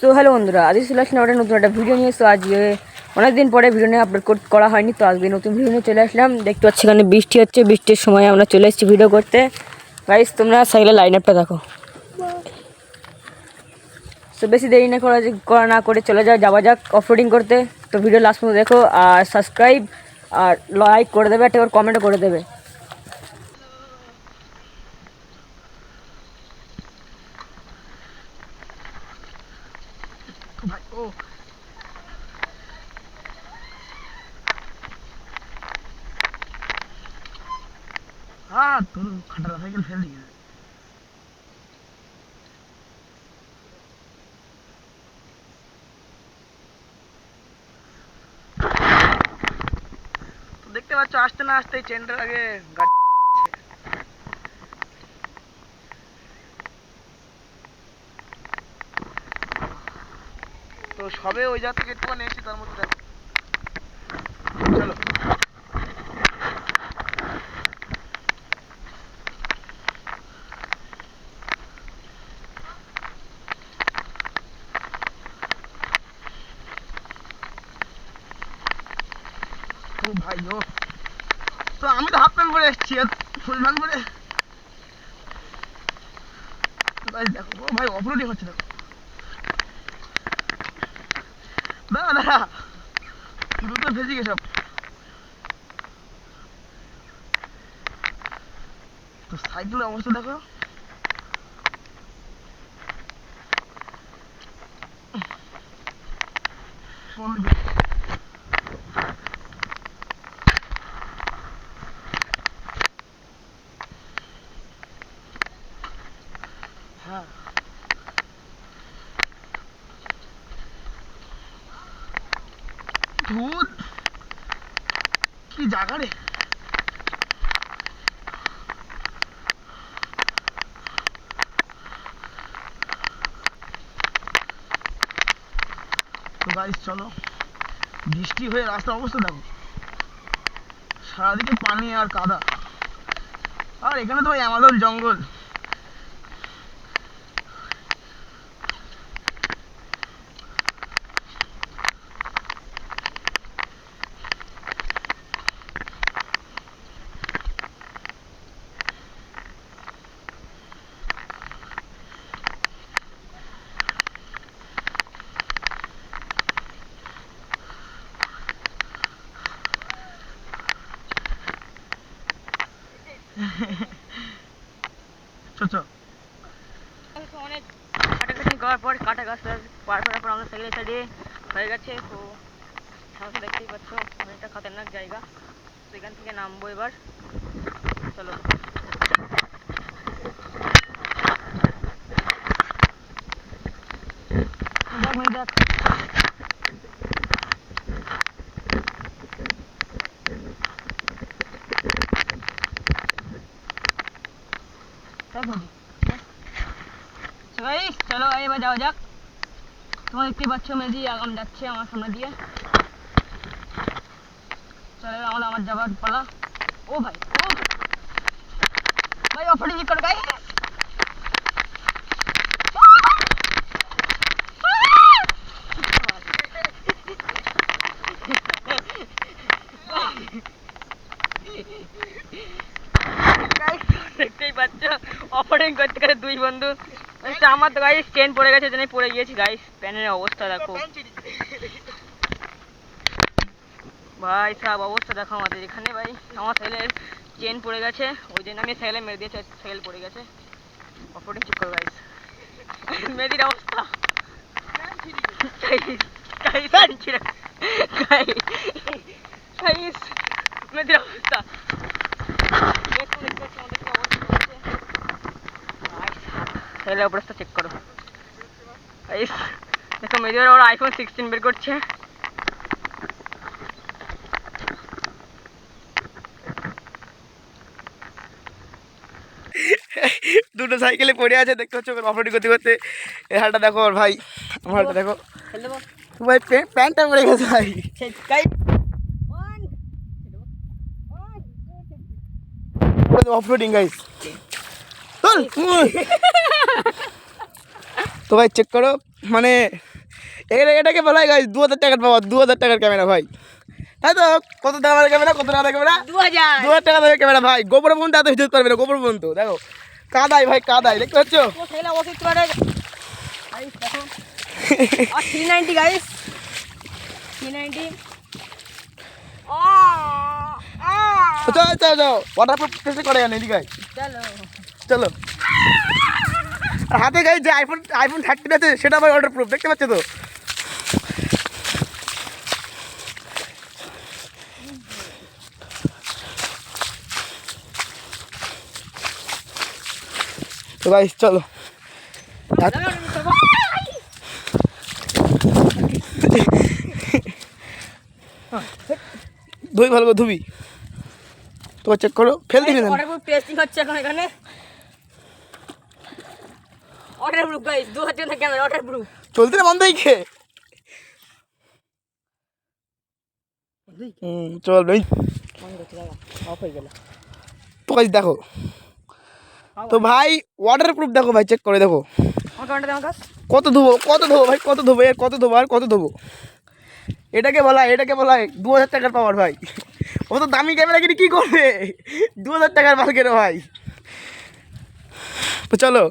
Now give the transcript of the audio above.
So hello বন্ধুরা, আজ চলে আসলাম একটা নতুন একটা ভিডিও নিয়ে। সো আজ অনেকদিন পরে ভিডিও নিয়ে আপলোড করা হয়নি, তো আজকে নতুন ভিডিও নিয়ে চলে আসলাম। দেখতে পাচ্ছি এখানে বৃষ্টি হচ্ছে, বৃষ্টির সময় আমরা চলে এসেছি ভিডিও করতে। গাইস তোমরা সাইকেলের লাইন আপটা দেখো। সো বেশি দেরি না করে চলে যাওয়া যাক অফরোডিং করতে। তো ভিডিও লাস্ট পর্যন্ত দেখো, আর সাবস্ক্রাইব আর লাইক করে দেবে, একটা কমেন্টও করে দেবে। তোর খাটারা সাইকেল ফেল দিয়েছে। তো দেখতে পাচ্ছ আসতে না আসতেই চেনটার আগে গাড়ি। তো সবে ওই জায়গা থেকে একটুখানি এসেছি, তার মধ্যে দেখো। চলো ও ভাই ও, তো আমি তো হাফ প্যান্ট পরে এসেছি আর ফুল প্যান্ট পরে। দেখো ও ভাই অপরোডই হচ্ছে, দেখো দাঁড়া দাঁড়া, দুটো ভেজে গেছে সব। তো সাইকেলের অবস্থা দেখো। হ্যাঁ ধুর, কি জায়গা রে। তো গাইস চলো, বৃষ্টি হয়ে রাস্তার অবস্থা দেখো, সারাদিকে পানি আর কাদা। আর এখানে তো অ্যামাজন জঙ্গল। অনেক কাটাকাটি করার পর কাটা গাছ পার করার পর আমরা সাইকেলের সাইডে হয়ে গেছে। তো সামনে দেখতেই পাচ্ছ অনেকটা খতরনাক জায়গা। তো এখান থেকে নামবো এবার, চলো। চলো এবার যাওয়া যাক। তোমরা দেখতে পাচ্ছ মেজি আগাম যাচ্ছে আমার সামনে দিয়ে। চলো আমার যাবার পালা। ও ভাই ও ভাই অফারিং করো গাইস। দেখতেই পাচ্ছ অফারিং করতে করতে দুই বন্ধু। আমার তো গাইস চেন পড়ে গেছে, জন্য পড়ে গিয়েছি গাইস। প্যানের অবস্থা দেখো ভাই, সব অবস্থা দেখো আমাদের এখানে ভাই। আমার সাইকেলের চেন পড়ে গেছে, ওই জন্য আমি সাইকেলে মেরে দিয়েছি, সাইকেল পড়ে গেছে। অফারিং চেক করো গাইস, মেদির অবস্থা মেদির অবস্থা সাইকেলের অবস্থা চেক করো গাইস। দেখো মেদির ওরা আইফোন 16 বের করছে। দুটো সাইকেলে পড়ে আছে, দেখতে পাচ্ছ অফরোডিং করতে করতে। এই হালটা দেখো আর ভাই, আমার হালটা দেখো ভাই, প্যান্টটা পড়ে গেছে ভাই। Off-roading guys. তো ভাই চেক করো, মানে এটাকে বলা হয় গাইস 2000 টাকার পাওয়ার, 2000 টাকার ক্যামেরা ভাই। তাই তো? কত টাকার ক্যামেরা, কত টাকার ক্যামেরা? 2000 টাকা দামের ক্যামেরা ভাই। গোবর বন্ধু এত হিজত পারবে না, গোবর বন্ধু দেখো কাদাই ভাই, কাদাই দেখতে পাচ্ছ? और 390 गाइस 390 চলো চলো ওয়াটারপ্রুফ টেস্ট করে আনে এদিকে আয়। चलो চলো। আর হাতে গাই যে আইফোন 13 আছে সেটা ভাই ওয়াটারপ্রুফ, দেখতে পাচ্ছ তো? তো গাইস চলো। ধুই ভালো করে ধুবি তো, চেক করো, ফেল দিবি না। ওয়াটারপ্রুফ টেস্টিং হচ্ছে এখন এখানে ওয়াটারপ্রুফ গাইস 2000 টাকা ক্যামেরা ওয়াটারপ্রুফ চলতে না বন্ধই খে চল ভাই। অফ হয়ে গেল তো গাইস দেখো তো ভাই, ওয়াটারপ্রুফ দেখো ভাই, চেক করে দেখো আমার কারণটা দাও কাজ কত ধোবো, কত ধোবো ভাই, কত ধোবো, এর কত ধোবো আর কত ধোবো? এটাকে বলা হয় 2000 টাকার পাওয়ার ভাই। ও তো দামি ক্যামেরা কিনে কি করবে, 2000 টাকার মাল কেন ভাই? তো চলো।